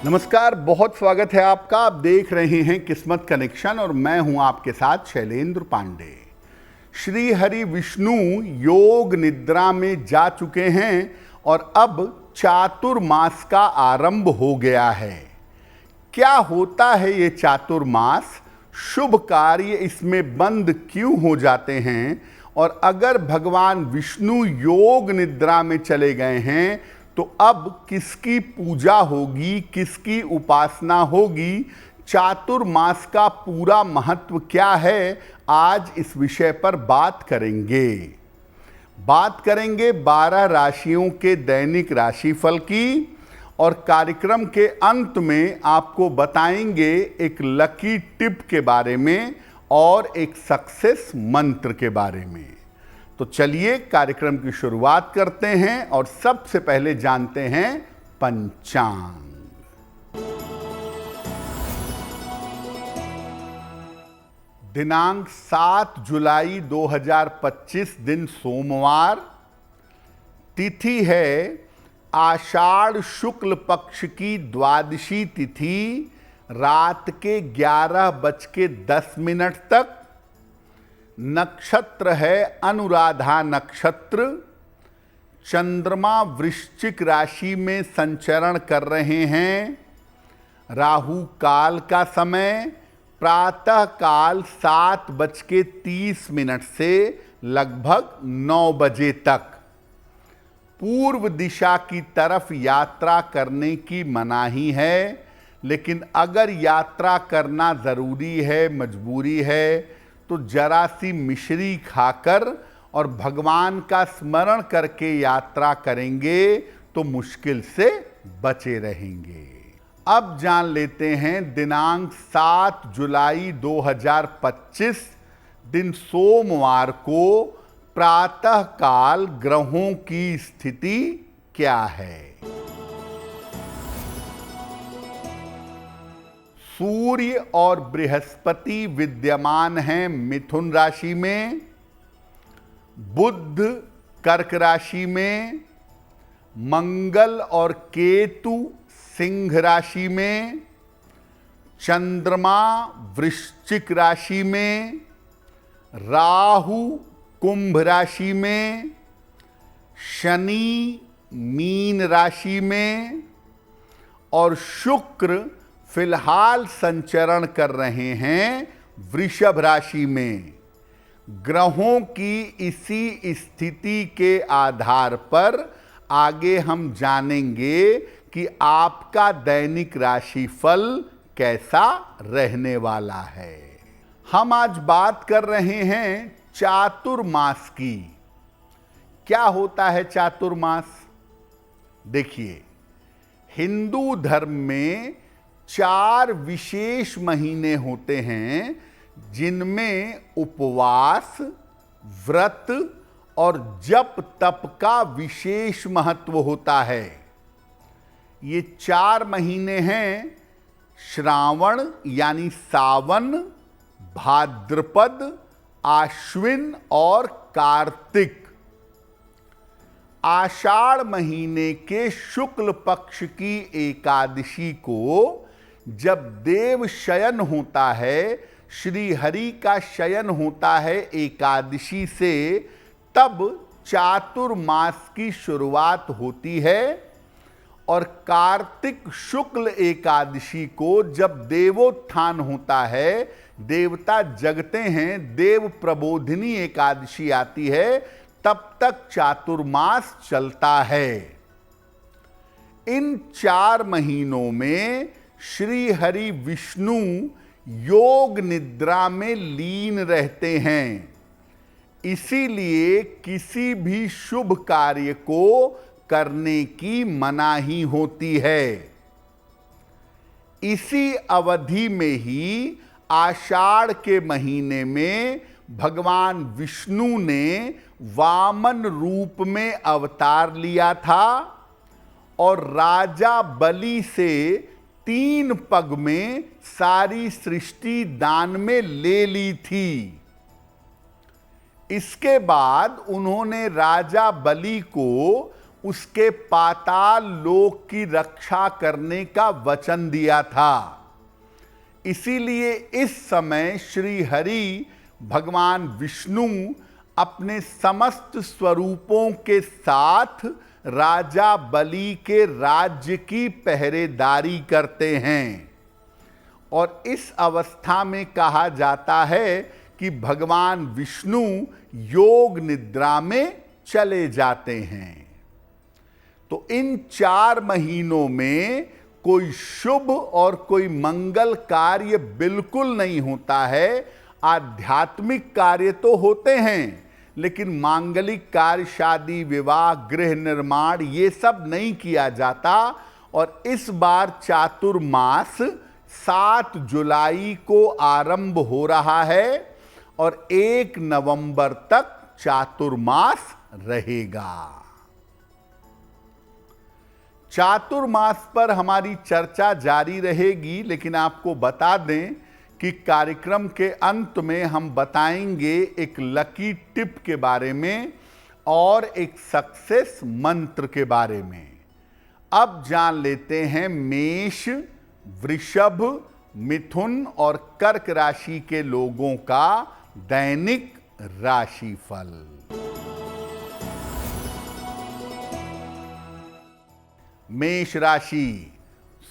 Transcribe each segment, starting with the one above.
नमस्कार, बहुत स्वागत है आपका। आप देख रहे हैं किस्मत कनेक्शन और मैं हूं आपके साथ शैलेंद्र पांडे। श्री हरि विष्णु योग निद्रा में जा चुके हैं और अब चातुर्मास का आरंभ हो गया है। क्या होता है ये चातुर्मास? शुभ कार्य इसमें बंद क्यों हो जाते हैं? और अगर भगवान विष्णु योग निद्रा में चले गए हैं तो अब किसकी पूजा होगी, किसकी उपासना होगी, चातुर्मास का पूरा महत्व क्या है, आज इस विषय पर बात करेंगे। 12 राशियों के दैनिक राशिफल की और कार्यक्रम के अंत में आपको बताएंगे एक लकी टिप के बारे में और एक सक्सेस मंत्र के बारे में। तो चलिए कार्यक्रम की शुरुआत करते हैं और सबसे पहले जानते हैं पंचांग। दिनांक 7 जुलाई 2025 दिन सोमवार। तिथि है आषाढ़ शुक्ल पक्ष की द्वादशी तिथि, रात के 11:10 तक। नक्षत्र है अनुराधा नक्षत्र। चंद्रमा वृश्चिक राशि में संचरण कर रहे हैं। राहु काल का समय प्रातः काल 7:30 से लगभग 9 बजे तक। पूर्व दिशा की तरफ यात्रा करने की मनाही है, लेकिन अगर यात्रा करना ज़रूरी है, मजबूरी है, तो जरा सी मिश्री खाकर और भगवान का स्मरण करके यात्रा करेंगे तो मुश्किल से बचे रहेंगे। अब जान लेते हैं दिनांक 7 जुलाई 2025 दिन सोमवार को प्रातः काल ग्रहों की स्थिति क्या है। सूर्य और बृहस्पति विद्यमान हैं मिथुन राशि में, बुध कर्क राशि में, मंगल और केतु सिंह राशि में, चंद्रमा वृश्चिक राशि में, राहु कुंभ राशि में, शनि मीन राशि में और शुक्र फिलहाल संचरण कर रहे हैं वृषभ राशि में। ग्रहों की इसी स्थिति के आधार पर आगे हम जानेंगे कि आपका दैनिक राशिफल कैसा रहने वाला है। हम आज बात कर रहे हैं चातुर्मास की। क्या होता है चातुर्मास? देखिए, हिंदू धर्म में 4 विशेष महीने होते हैं जिनमें उपवास, व्रत और जप तप का विशेष महत्व होता है। ये 4 महीने हैं श्रावण यानी सावन, भाद्रपद, आश्विन और कार्तिक। आषाढ़ महीने के शुक्ल पक्ष की एकादशी को जब देव शयन होता है, श्री हरि का शयन होता है एकादशी से, तब चातुर्मास की शुरुआत होती है। और कार्तिक शुक्ल एकादशी को जब देवोत्थान होता है, देवता जगते हैं, देव प्रबोधिनी एकादशी आती है, तब तक चातुर्मास चलता है। इन 4 महीनों में श्री हरि विष्णु योग निद्रा में लीन रहते हैं। इसीलिए किसी भी शुभ कार्य को करने की मनाही होती है। इसी अवधि में ही आषाढ़ के महीने में भगवान विष्णु ने वामन रूप में अवतार लिया था और राजा बलि से 3 पग में सारी सृष्टि दान में ले ली थी। इसके बाद उन्होंने राजा बलि को उसके पाताल लोक की रक्षा करने का वचन दिया था। इसीलिए इस समय श्री हरि भगवान विष्णु अपने समस्त स्वरूपों के साथ राजा बलि के राज्य की पहरेदारी करते हैं। और इस अवस्था में कहा जाता है कि भगवान विष्णु योग निद्रा में चले जाते हैं। तो इन 4 महीनों में कोई शुभ और कोई मंगल कार्य बिल्कुल नहीं होता है। आध्यात्मिक कार्य तो होते हैं, लेकिन मांगलिक कार्य, शादी विवाह, गृह निर्माण, ये सब नहीं किया जाता। और इस बार चातुर्मास 7 जुलाई को आरंभ हो रहा है और 1 नवंबर तक चातुर्मास रहेगा। चातुर्मास पर हमारी चर्चा जारी रहेगी, लेकिन आपको बता दें कि कार्यक्रम के अंत में हम बताएंगे एक लकी टिप के बारे में और एक सक्सेस मंत्र के बारे में। अब जान लेते हैं मेष, वृषभ, मिथुन और कर्क राशि के लोगों का दैनिक राशिफल। मेष राशि,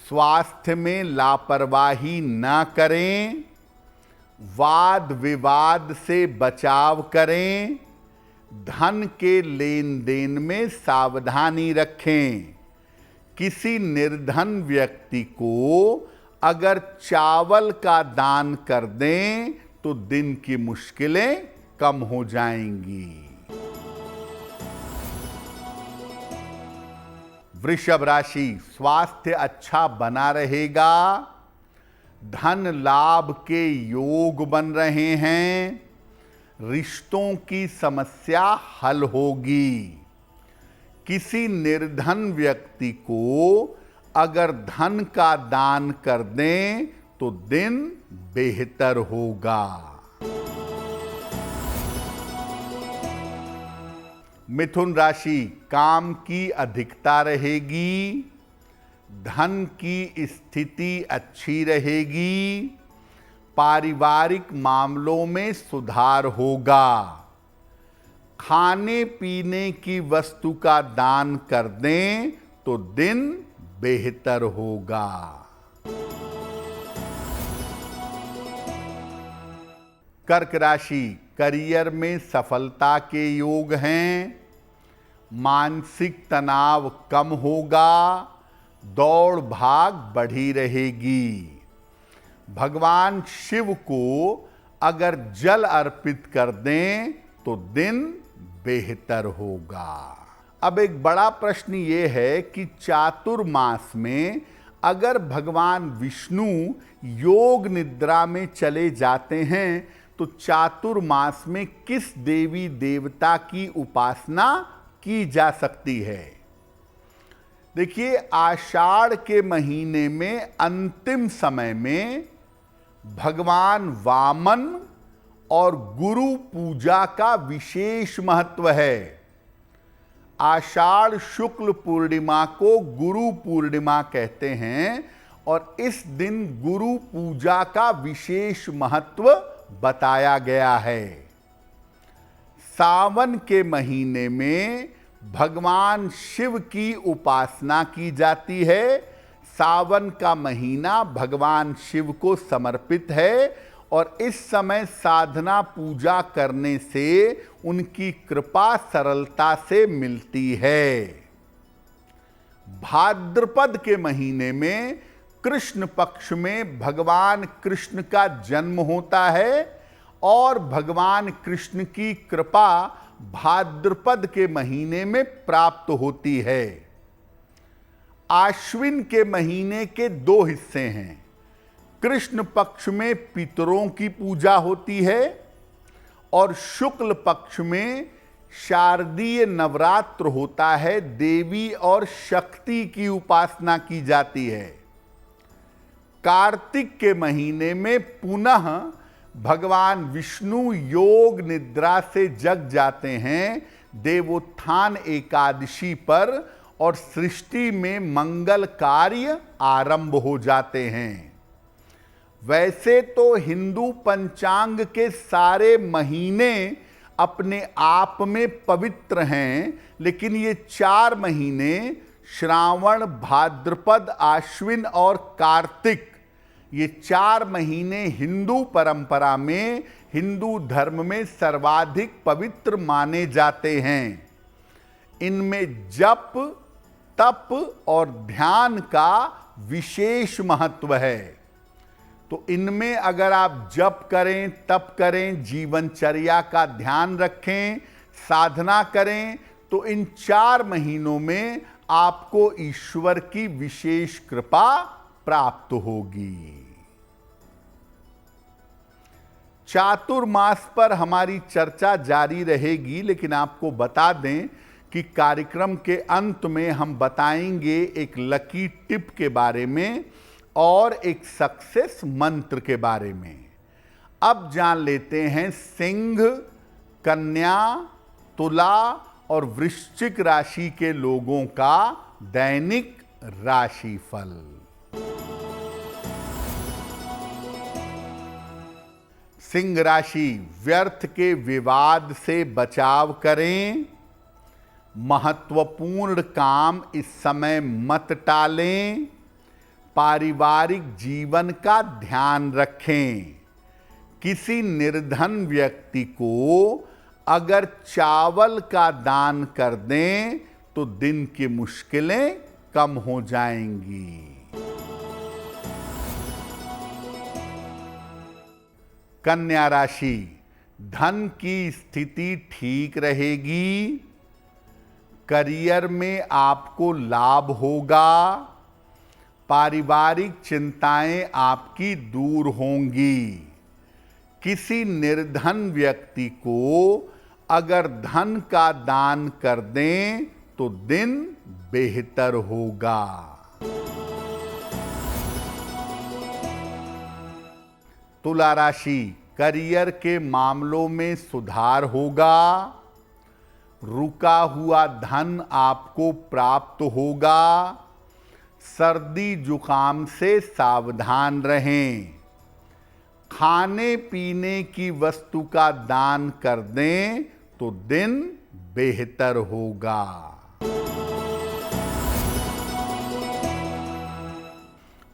स्वास्थ्य में लापरवाही न करें, वाद विवाद से बचाव करें, धन के लेन देन में सावधानी रखें। किसी निर्धन व्यक्ति को अगर चावल का दान कर दें तो दिन की मुश्किलें कम हो जाएंगी। वृषभ राशि, स्वास्थ्य अच्छा बना रहेगा, धन लाभ के योग बन रहे हैं, रिश्तों की समस्या हल होगी। किसी निर्धन व्यक्ति को अगर धन का दान कर दें तो दिन बेहतर होगा। मिथुन राशि, काम की अधिकता रहेगी, धन की स्थिति अच्छी रहेगी, पारिवारिक मामलों में सुधार होगा। खाने पीने की वस्तु का दान कर दें तो दिन बेहतर होगा। कर्क राशि, करियर में सफलता के योग हैं, मानसिक तनाव कम होगा, दौड़ भाग बढ़ी रहेगी। भगवान शिव को अगर जल अर्पित कर दें तो दिन बेहतर होगा। अब एक बड़ा प्रश्न ये है कि चातुर्मास में अगर भगवान विष्णु योग निद्रा में चले जाते हैं तो चातुर्मास में किस देवी देवता की उपासना की जा सकती है। देखिए, आषाढ़ के महीने में अंतिम समय में भगवान वामन और गुरु पूजा का विशेष महत्व है। आषाढ़ शुक्ल पूर्णिमा को गुरु पूर्णिमा कहते हैं और इस दिन गुरु पूजा का विशेष महत्व बताया गया है। सावन के महीने में भगवान शिव की उपासना की जाती है। सावन का महीना भगवान शिव को समर्पित है और इस समय साधना पूजा करने से उनकी कृपा सरलता से मिलती है। भाद्रपद के महीने में कृष्ण पक्ष में भगवान कृष्ण का जन्म होता है और भगवान कृष्ण की कृपा भाद्रपद के महीने में प्राप्त होती है। आश्विन के महीने के 2 हिस्से हैं। कृष्ण पक्ष में पितरों की पूजा होती है और शुक्ल पक्ष में शारदीय नवरात्र होता है, देवी और शक्ति की उपासना की जाती है। कार्तिक के महीने में पुनः भगवान विष्णु योग निद्रा से जग जाते हैं देवोत्थान एकादशी पर और सृष्टि में मंगल कार्य आरंभ हो जाते हैं। वैसे तो हिंदू पंचांग के सारे महीने अपने आप में पवित्र हैं, लेकिन ये 4 महीने श्रावण, भाद्रपद, आश्विन और कार्तिक, ये 4 महीने हिंदू परंपरा में, हिंदू धर्म में सर्वाधिक पवित्र माने जाते हैं। इनमें जप, तप और ध्यान का विशेष महत्व है। तो इनमें अगर आप जप करें, तप करें, जीवनचर्या का ध्यान रखें, साधना करें, तो इन 4 महीनों में आपको ईश्वर की विशेष कृपा प्राप्त होगी। चातुर्मास पर हमारी चर्चा जारी रहेगी, लेकिन आपको बता दें कि कार्यक्रम के अंत में हम बताएंगे एक लकी टिप के बारे में और एक सक्सेस मंत्र के बारे में। अब जान लेते हैं सिंह, कन्या, तुला और वृश्चिक राशि के लोगों का दैनिक राशिफल। सिंह राशि, व्यर्थ के विवाद से बचाव करें। महत्वपूर्ण काम इस समय मत टालें। पारिवारिक जीवन का ध्यान रखें। किसी निर्धन व्यक्ति को अगर चावल का दान कर दें तो दिन की मुश्किलें कम हो जाएंगी। कन्या राशि, धन की स्थिति ठीक रहेगी। करियर में आपको लाभ होगा। पारिवारिक चिंताएं आपकी दूर होंगी। किसी निर्धन व्यक्ति को अगर धन का दान कर दें तो दिन बेहतर होगा। तुला राशि, करियर के मामलों में सुधार होगा। रुका हुआ धन आपको प्राप्त होगा। सर्दी जुकाम से सावधान रहें। खाने पीने की वस्तु का दान कर दें तो दिन बेहतर होगा।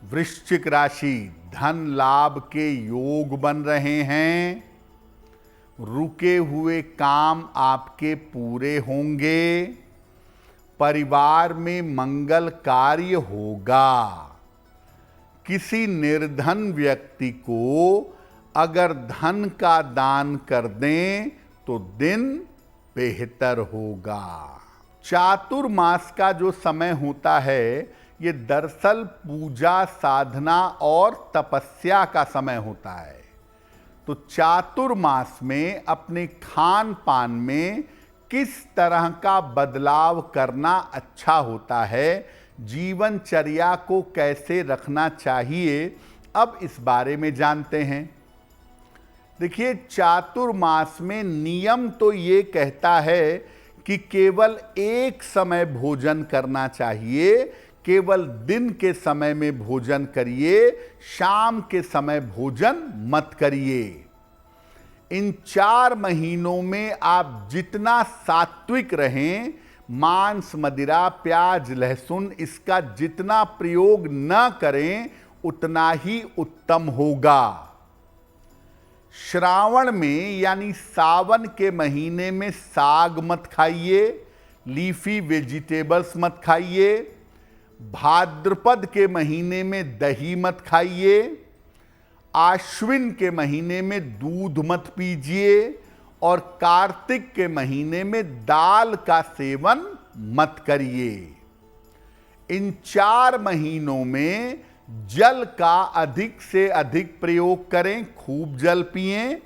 वृश्चिक राशि, धन लाभ के योग बन रहे हैं। रुके हुए काम आपके पूरे होंगे। परिवार में मंगल कार्य होगा। किसी निर्धन व्यक्ति को अगर धन का दान कर दें तो दिन बेहतर होगा। चातुर्मास का जो समय होता है ये दरअसल पूजा, साधना और तपस्या का समय होता है। तो चातुर्मास में अपने खान पान में किस तरह का बदलाव करना अच्छा होता है, जीवनचर्या को कैसे रखना चाहिए, अब इस बारे में जानते हैं। देखिए, चातुर्मास में नियम तो ये कहता है कि केवल एक समय भोजन करना चाहिए। केवल दिन के समय में भोजन करिए, शाम के समय भोजन मत करिए। इन 4 महीनों में आप जितना सात्विक रहें, मांस, मदिरा, प्याज, लहसुन इसका जितना प्रयोग न करें उतना ही उत्तम होगा। श्रावण में यानी सावन के महीने में साग मत खाइए, लीफी वेजिटेबल्स मत खाइए। भाद्रपद के महीने में दही मत खाइए। आश्विन के महीने में दूध मत पीजिए और कार्तिक के महीने में दाल का सेवन मत करिए। इन 4 महीनों में जल का अधिक से अधिक प्रयोग करें, खूब जल पिएं,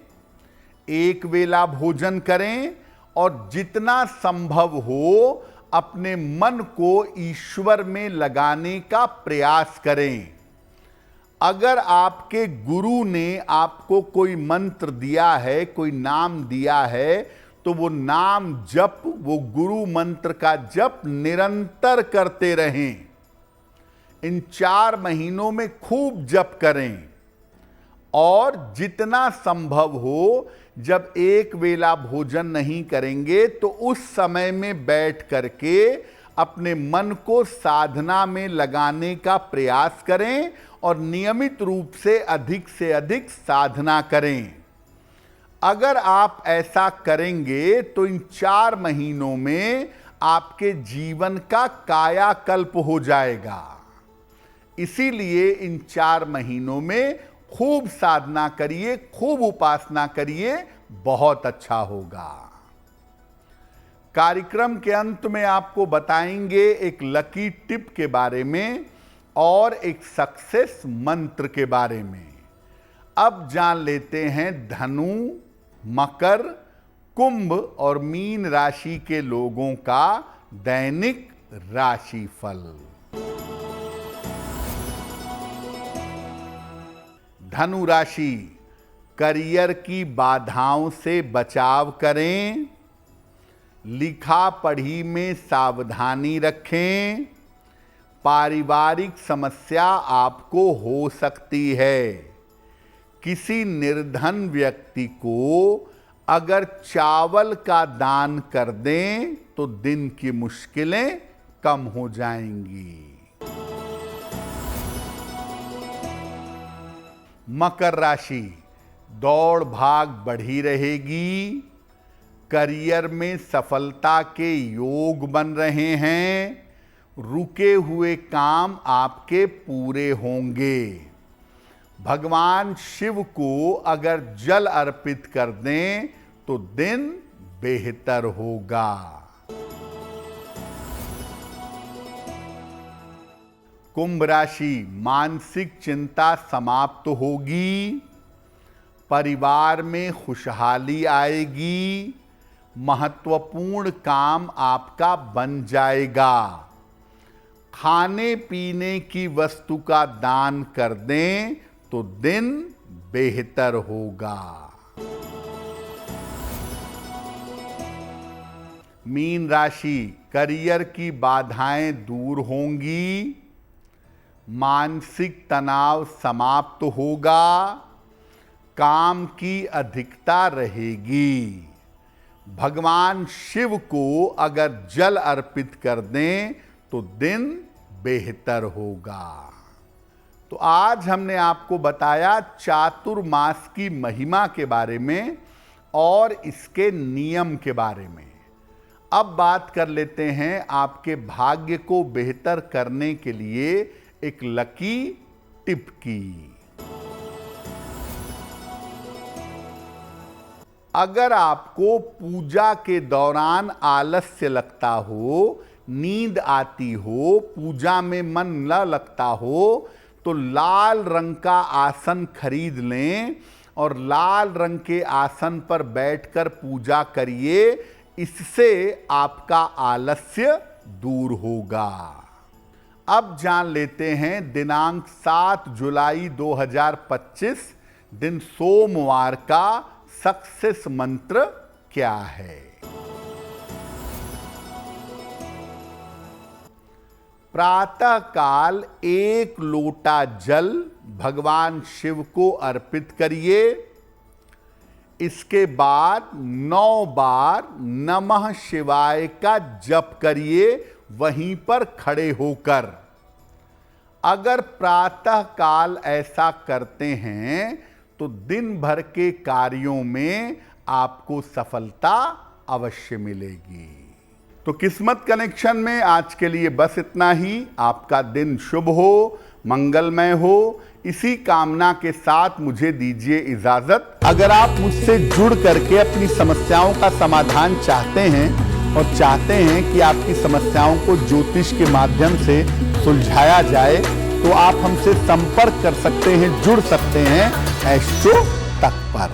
एक वेला भोजन करें और जितना संभव हो अपने मन को ईश्वर में लगाने का प्रयास करें। अगर आपके गुरु ने आपको कोई मंत्र दिया है, कोई नाम दिया है, तो वो नाम जप, वो गुरु मंत्र का जप निरंतर करते रहें। इन 4 महीनों में खूब जप करें और जितना संभव हो, जब एक वेला भोजन नहीं करेंगे तो उस समय में बैठ करके अपने मन को साधना में लगाने का प्रयास करें और नियमित रूप से अधिक साधना करें। अगर आप ऐसा करेंगे तो इन 4 महीनों में आपके जीवन का कायाकल्प हो जाएगा। इसीलिए इन 4 महीनों में खूब साधना करिए, खूब उपासना करिए, बहुत अच्छा होगा। कार्यक्रम के अंत में आपको बताएंगे एक लकी टिप के बारे में और एक सक्सेस मंत्र के बारे में। अब जान लेते हैं धनु, मकर, कुंभ और मीन राशि के लोगों का दैनिक राशिफल। धनु राशि, करियर की बाधाओं से बचाव करें, लिखा पढ़ी में सावधानी रखें, पारिवारिक समस्या आपको हो सकती है। किसी निर्धन व्यक्ति को अगर चावल का दान कर दें तो दिन की मुश्किलें कम हो जाएंगी। मकर राशि, दौड़ भाग बढ़ी रहेगी, करियर में सफलता के योग बन रहे हैं, रुके हुए काम आपके पूरे होंगे। भगवान शिव को अगर जल अर्पित कर दें तो दिन बेहतर होगा। कुंभ राशि, मानसिक चिंता समाप्त होगी, परिवार में खुशहाली आएगी, महत्वपूर्ण काम आपका बन जाएगा। खाने पीने की वस्तु का दान कर दें तो दिन बेहतर होगा। मीन राशि, करियर की बाधाएं दूर होंगी, मानसिक तनाव समाप्त होगा, काम की अधिकता रहेगी। भगवान शिव को अगर जल अर्पित कर दें तो दिन बेहतर होगा। तो आज हमने आपको बताया चातुर्मास की महिमा के बारे में और इसके नियम के बारे में। अब बात कर लेते हैं आपके भाग्य को बेहतर करने के लिए एक लकी टिप की। अगर आपको पूजा के दौरान आलस्य लगता हो, नींद आती हो, पूजा में मन न लगता हो, तो लाल रंग का आसन खरीद लें और लाल रंग के आसन पर बैठकर पूजा करिए। इससे आपका आलस्य दूर होगा। अब जान लेते हैं दिनांक 7 जुलाई 2025 दिन सोमवार का सक्सेस मंत्र क्या है। प्रातः काल 1 लोटा जल भगवान शिव को अर्पित करिए। इसके बाद 9 बार नमः शिवाय का जप करिए, वहीं पर खड़े होकर। अगर प्रातः काल ऐसा करते हैं तो दिन भर के कार्यों में आपको सफलता अवश्य मिलेगी। तो किस्मत कनेक्शन में आज के लिए बस इतना ही। आपका दिन शुभ हो, मंगलमय हो, इसी कामना के साथ मुझे दीजिए इजाजत। अगर आप मुझसे जुड़ करके अपनी समस्याओं का समाधान चाहते हैं और चाहते हैं कि आपकी समस्याओं को ज्योतिष के माध्यम से सुलझाया जाए, तो आप हमसे संपर्क कर सकते हैं, जुड़ सकते हैं एस्ट्रो तक पर।